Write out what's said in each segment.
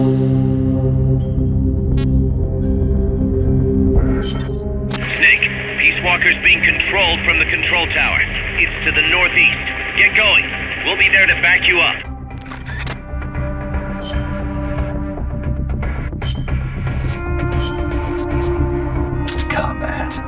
Snake, Peace Walker's being controlled from the control tower. It's to the northeast. Get going. We'll be there to back you up. Combat.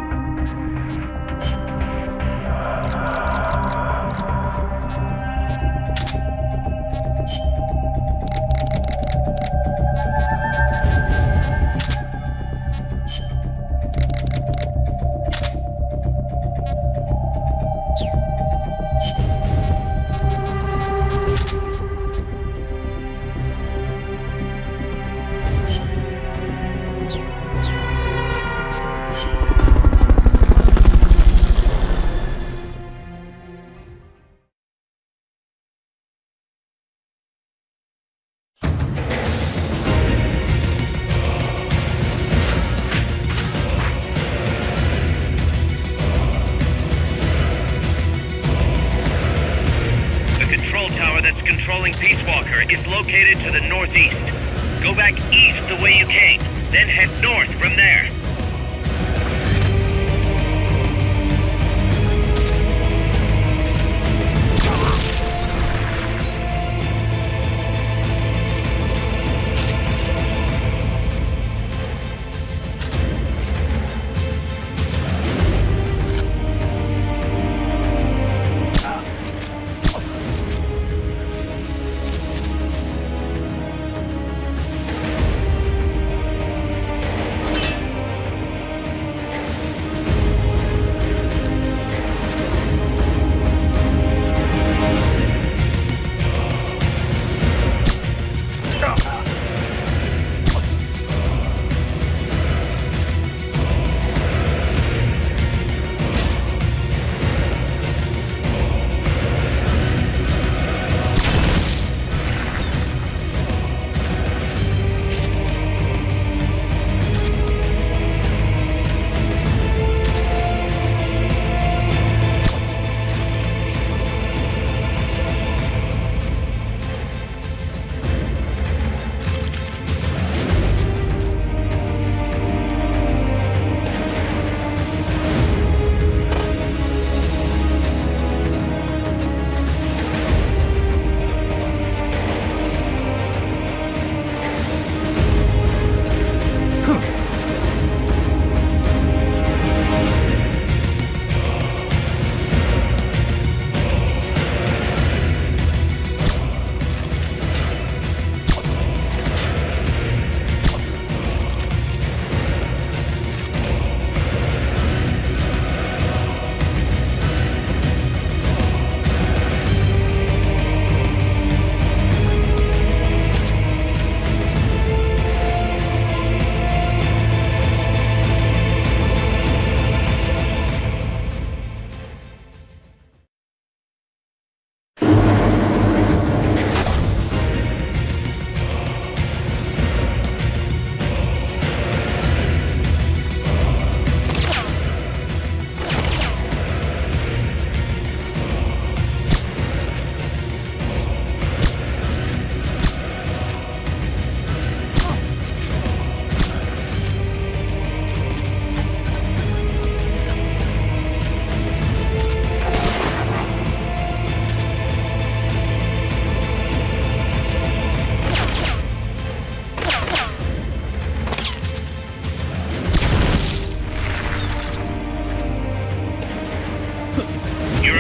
Controlling Peace Walker is located to the northeast. Go back east the way you came, then head north from there.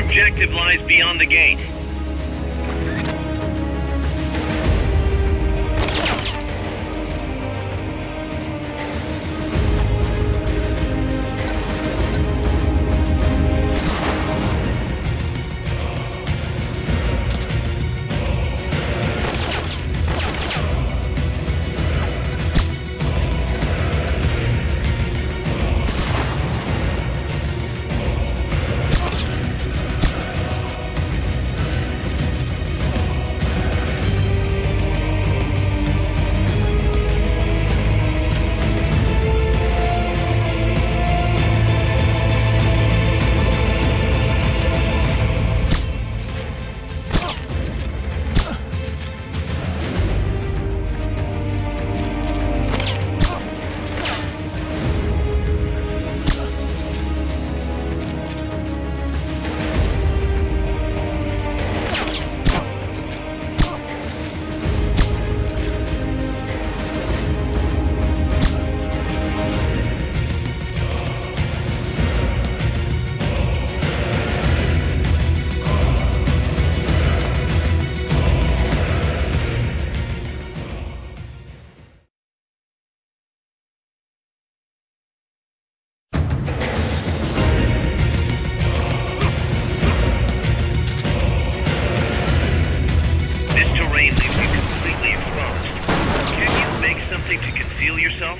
Objective lies beyond the gate. something to conceal yourself?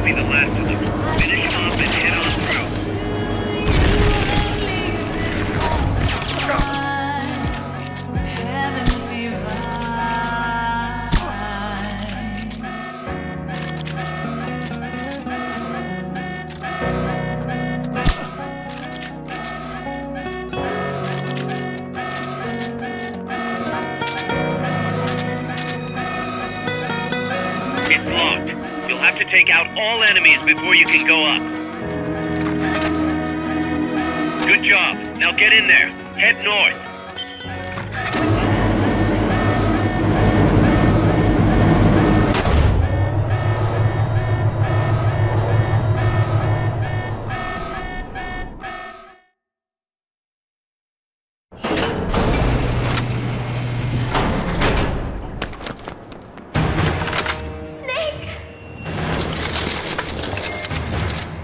be the last of them. Finish them up and head on through. It's locked. You'll have to take out all enemies before you can go up. Good job. Now get in there. Head north.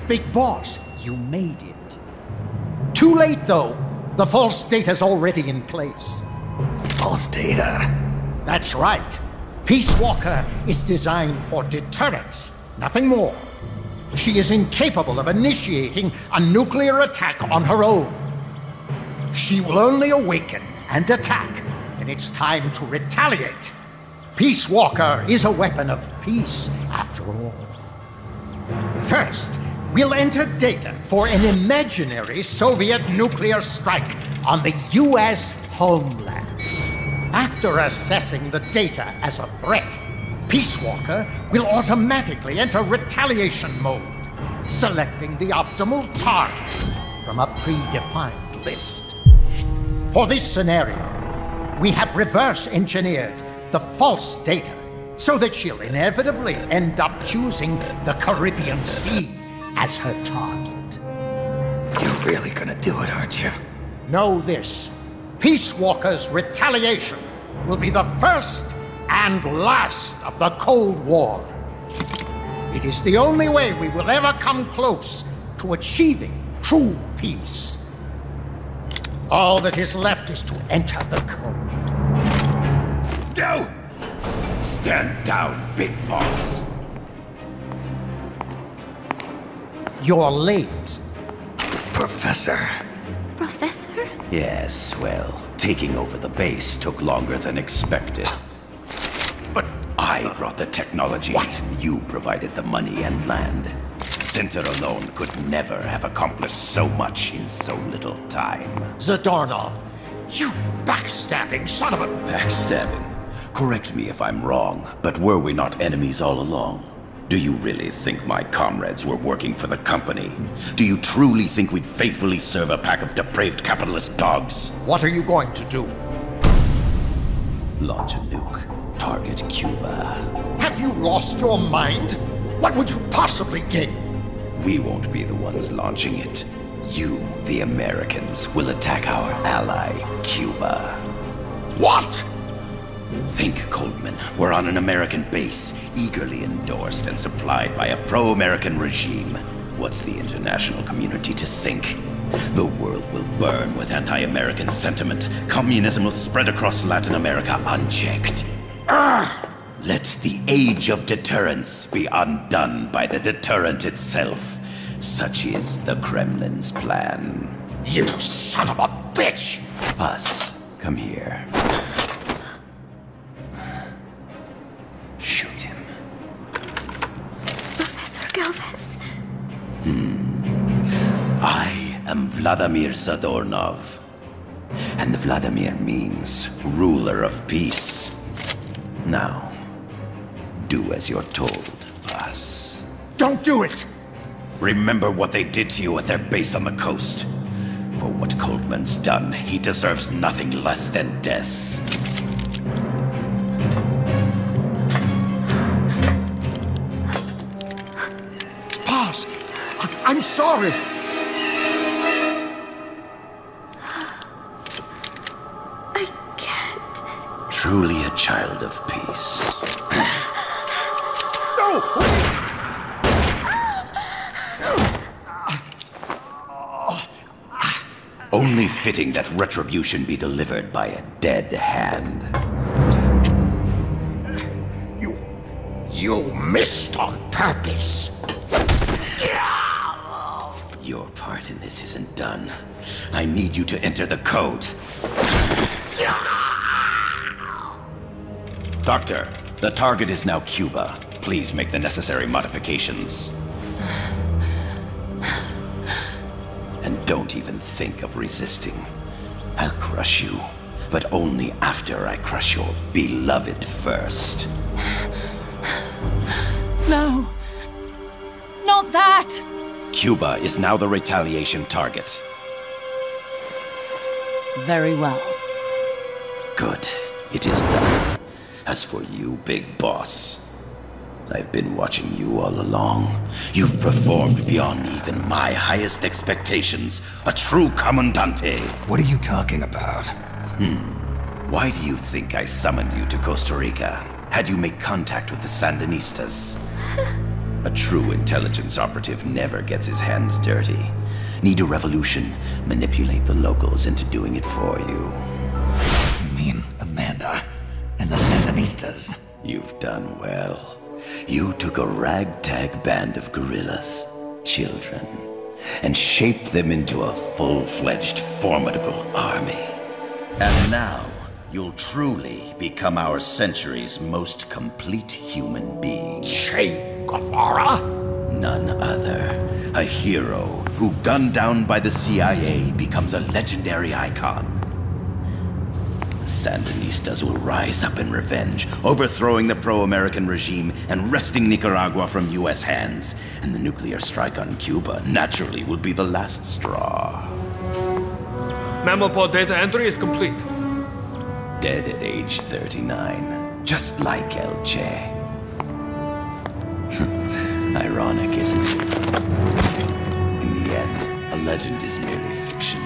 Big Boss, you made it. Too late, though. The false data's already in place. False data? That's right. Peace Walker is designed for deterrence, nothing more. She is incapable of initiating a nuclear attack on her own. She will only awaken and attack when it's time to retaliate. Peace Walker is a weapon of peace, after all. First, we'll enter data for an imaginary Soviet nuclear strike on the US homeland. After assessing the data as a threat, Peace Walker will automatically enter retaliation mode, selecting the optimal target from a predefined list. For this scenario, we have reverse engineered the false data so that she'll inevitably end up choosing the Caribbean Sea as her target. You're really gonna do it, aren't you? Know this. Peace Walker's retaliation will be the first and last of the Cold War. It is the only way we will ever come close to achieving true peace. All that is left is to enter the code. No! Stand down, Big Boss. You're late. Professor. Professor? Yes, well, taking over the base took longer than expected. But I brought the technology. What? You provided the money and land. Center alone could never have accomplished so much in so little time. Zadornov, you backstabbing son of a... Backstabbing? Correct me if I'm wrong, but were we not enemies all along? Do you really think my comrades were working for the company? Do you truly think we'd faithfully serve a pack of depraved capitalist dogs? What are you going to do? Launch a nuke. Target Cuba. Have you lost your mind? What would you possibly gain? We won't be the ones launching it. You, the Americans, will attack our ally, Cuba. What? Think, Coldman. We're on an American base, eagerly endorsed and supplied by a pro-American regime. What's the international community to think? The world will burn with anti-American sentiment. Communism will spread across Latin America unchecked. Let the age of deterrence be undone by the deterrent itself. Such is the Kremlin's plan. You son of a bitch! Us, come here. Shoot him. Professor Galvez. I am Vladimir Zadornov. And Vladimir means ruler of peace. Now, do as you're told, boss. Don't do it! Remember what they did to you at their base on the coast. For what Coldman's done, he deserves nothing less than death. Boss, I'm sorry. I can't. Truly a child of peace. No, wait! Only fitting that retribution be delivered by a dead hand. You missed on purpose. Your part in this isn't done. I need you to enter the code. Doctor, the target is now Cuba. Please make the necessary modifications. And don't even think of resisting. I'll crush you, but only after I crush your beloved first. No. Not that! Cuba is now the retaliation target. Very well. Good. It is done. As for you, Big Boss, I've been watching you all along. You've performed beyond even my highest expectations. A true Comandante. What are you talking about? Why do you think I summoned you to Costa Rica? Had you make contact with the Sandinistas? A true intelligence operative never gets his hands dirty. Need a revolution, manipulate the locals into doing it for you. You mean Amanda and the Sandinistas? You've done well. You took a ragtag band of guerrillas, children, and shaped them into a full-fledged, formidable army. And now, you'll truly become our century's most complete human being. Che Guevara? None other. A hero who, gunned down by the CIA, becomes a legendary icon. The Sandinistas will rise up in revenge, overthrowing the pro-American regime and wresting Nicaragua from US hands. And the nuclear strike on Cuba naturally will be the last straw. Mammal data entry is complete. Dead at age 39, just like El Che. Ironic, isn't it? In the end, a legend is merely fiction.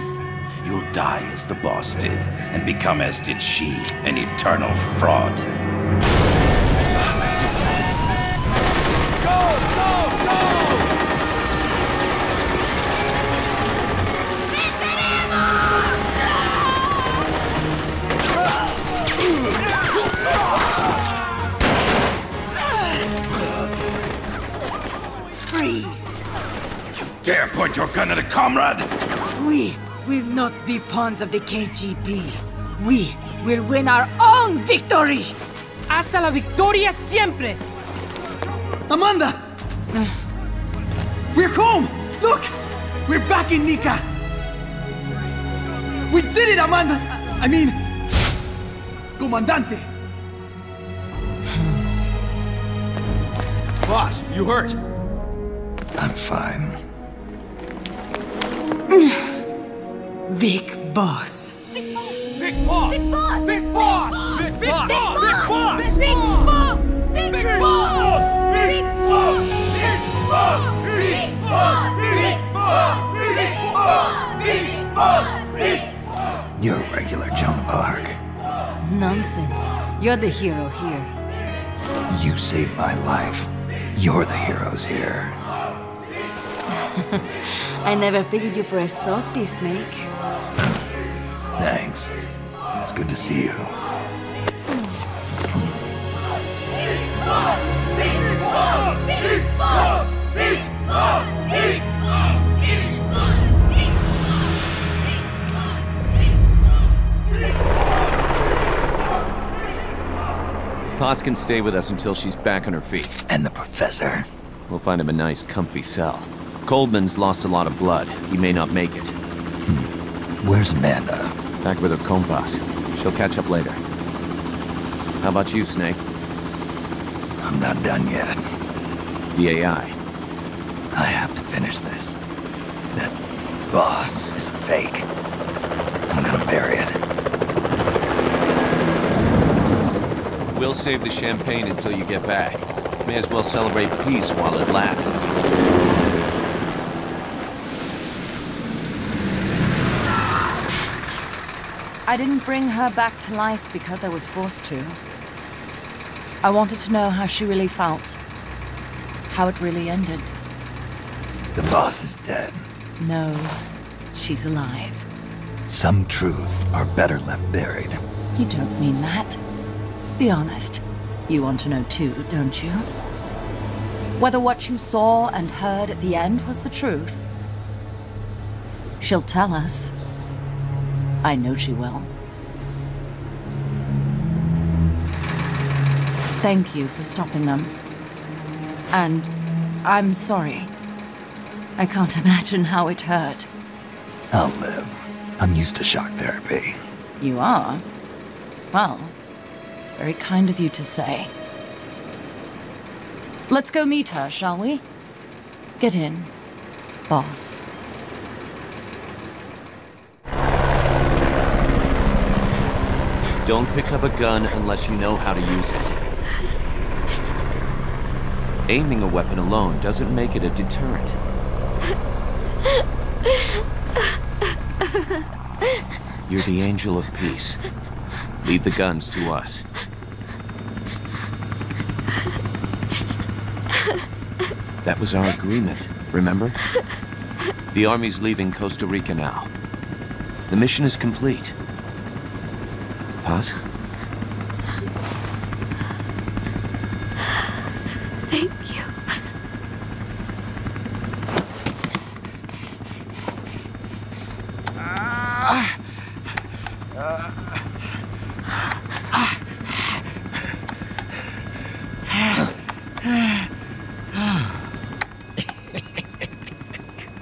You'll die as the boss did, and become as did she, an eternal fraud. Freeze! Dare point your gun at a comrade? We will not be pawns of the KGB. We will win our own victory! Hasta la victoria siempre! Amanda! We're home! Look! We're back in Nika! We did it, Amanda! I mean... Comandante! Boss, you hurt? I'm fine. Big Boss. Big boss! Big boss! Big boss! Big boss! Big boss! Big boss! Big Big boss! boss! Big boss! Big boss! Big boss! Big boss! Big boss! You're a regular Joan of Arc. Nonsense. You're the hero here. You saved my life. You're the heroes here. I never figured you for a softie, Snake. Thanks. It's good to see you. Paz can stay with us until she's back on her feet. And the professor? We'll find him a nice, comfy cell. Coldman's lost a lot of blood. He may not make it. Where's Amanda? Back with her compas. She'll catch up later. How about you, Snake? I'm not done yet. The AI. I have to finish this. That boss is a fake. I'm gonna bury it. We'll save the champagne until you get back. May as well celebrate peace while it lasts. I didn't bring her back to life because I was forced to. I wanted to know how she really felt. How it really ended. The boss is dead. No, she's alive. Some truths are better left buried. You don't mean that. Be honest. You want to know too, don't you? Whether what you saw and heard at the end was the truth. She'll tell us. I know she will. Thank you for stopping them. And I'm sorry. I can't imagine how it hurt. I'll live. I'm used to shock therapy. You are? Well, it's very kind of you to say. Let's go meet her, shall we? Get in, boss. Don't pick up a gun unless you know how to use it. Aiming a weapon alone doesn't make it a deterrent. You're the angel of peace. Leave the guns to us. That was our agreement, remember? The Army's leaving Costa Rica now. The mission is complete. Paz? Thank you.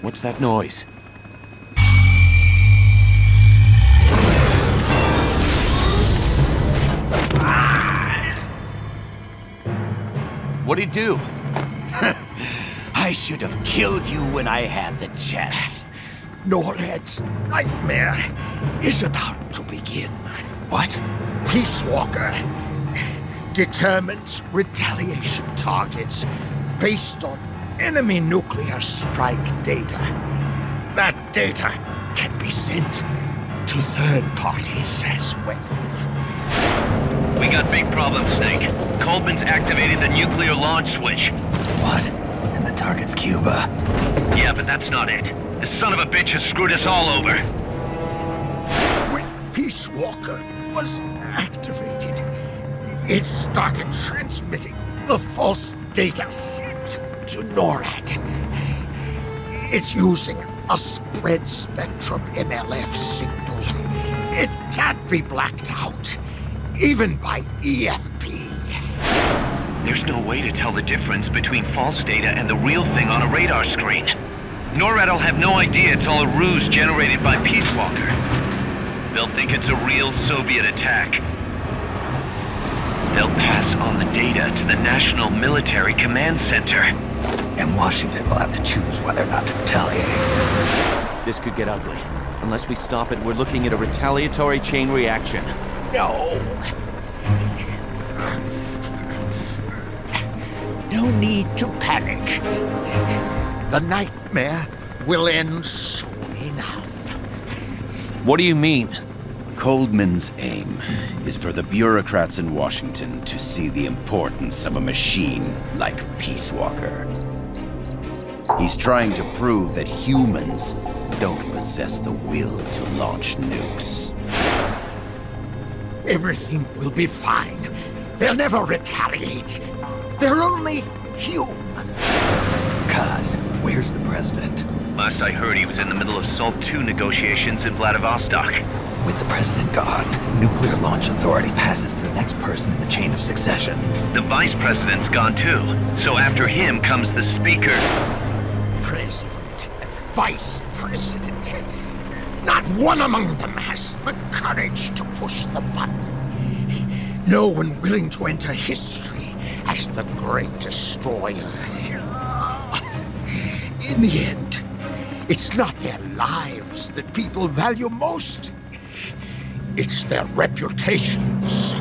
What's that noise? What'd he do? I should have killed you when I had the chance. NORAD's nightmare is about to begin. What? Peace Walker determines retaliation targets based on enemy nuclear strike data. That data can be sent to third parties as well. We got big problems, Snake. Coleman's activated the nuclear launch switch. What? And the target's Cuba. Yeah, but that's not it. The son of a bitch has screwed us all over. When Peace Walker was activated, it started transmitting the false data set to NORAD. It's using a spread spectrum MLF signal. It can't be blacked out, even by EMP. There's no way to tell the difference between false data and the real thing on a radar screen. NORAD will have no idea it's all a ruse generated by Peace Walker. They'll think it's a real Soviet attack. They'll pass on the data to the National Military Command Center. And Washington will have to choose whether or not to retaliate. This could get ugly. Unless we stop it, we're looking at a retaliatory chain reaction. No. No need to panic. The nightmare will end soon enough. What do you mean? Coldman's aim is for the bureaucrats in Washington to see the importance of a machine like Peace Walker. He's trying to prove that humans don't possess the will to launch nukes. Everything will be fine. They'll never retaliate. They're only human. Kaz, where's the president? Last I heard, he was in the middle of SALT II negotiations in Vladivostok. With the president gone, Nuclear Launch Authority passes to the next person in the chain of succession. The vice president's gone too. So after him comes the speaker. President, vice president. Not one among them has the courage to push the button. No one willing to enter history as the great destroyer. In the end, it's not their lives that people value most. It's their reputations.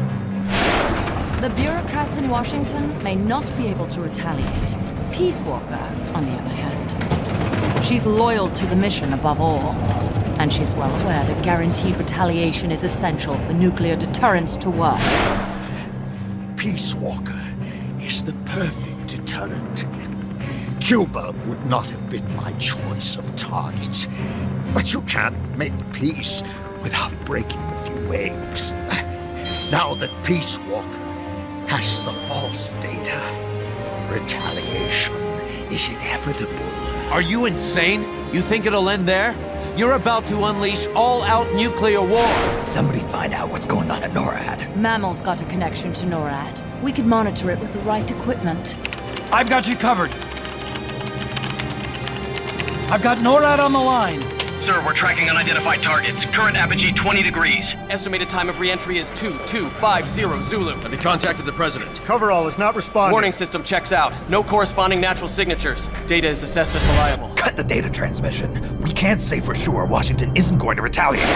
The bureaucrats in Washington may not be able to retaliate. Peace Walker, on the other hand. She's loyal to the mission above all. And she's well aware that guaranteed retaliation is essential for nuclear deterrence to work. Peace Walker is the perfect deterrent. Cuba would not have been my choice of targets. But you can't make peace without breaking a few eggs. Now that Peace Walker has the false data, Retaliation is inevitable. Are you insane? You think it'll end there? You're about to unleash all-out nuclear war! Somebody find out what's going on at NORAD. Mammal's got a connection to NORAD. We could monitor it with the right equipment. I've got you covered. I've got NORAD on the line. Sir, we're tracking unidentified targets. Current apogee 20 degrees. Estimated time of re-entry is 2250 Zulu. Have you contacted the president? Coverall is not responding. Warning system checks out. No corresponding natural signatures. Data is assessed as reliable. Cut the data transmission. We can't say for sure Washington isn't going to retaliate.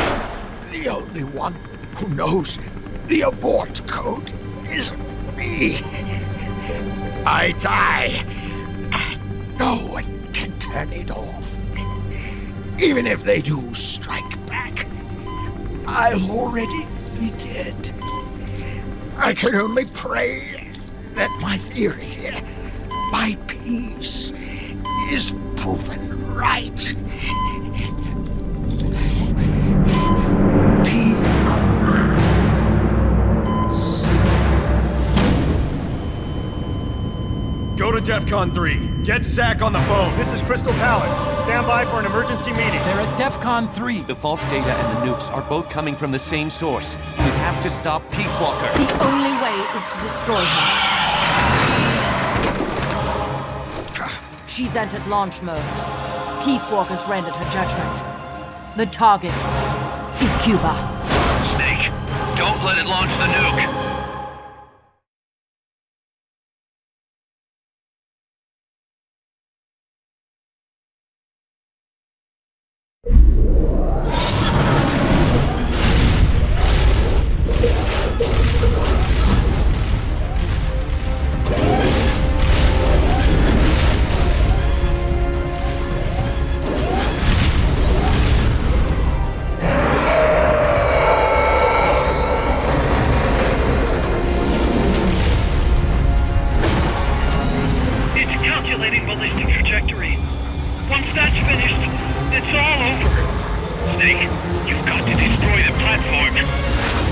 The only one who knows the abort code is me. I die, and no one can turn it off. Even if they do strike back, I'll already be dead. I can only pray that my theory, my peace, is proven right. Go to DEFCON 3. Get Zach on the phone. This is Crystal Palace. Stand by for an emergency meeting. They're at DEFCON 3. The false data and the nukes are both coming from the same source. We have to stop Peace Walker. The only way is to destroy her. She's entered launch mode. Peace Walker's rendered her judgment. The target is Cuba. Snake, don't let it launch the nuke. ballistic trajectory. Once that's finished, it's all over. Snake, you've got to destroy the platform.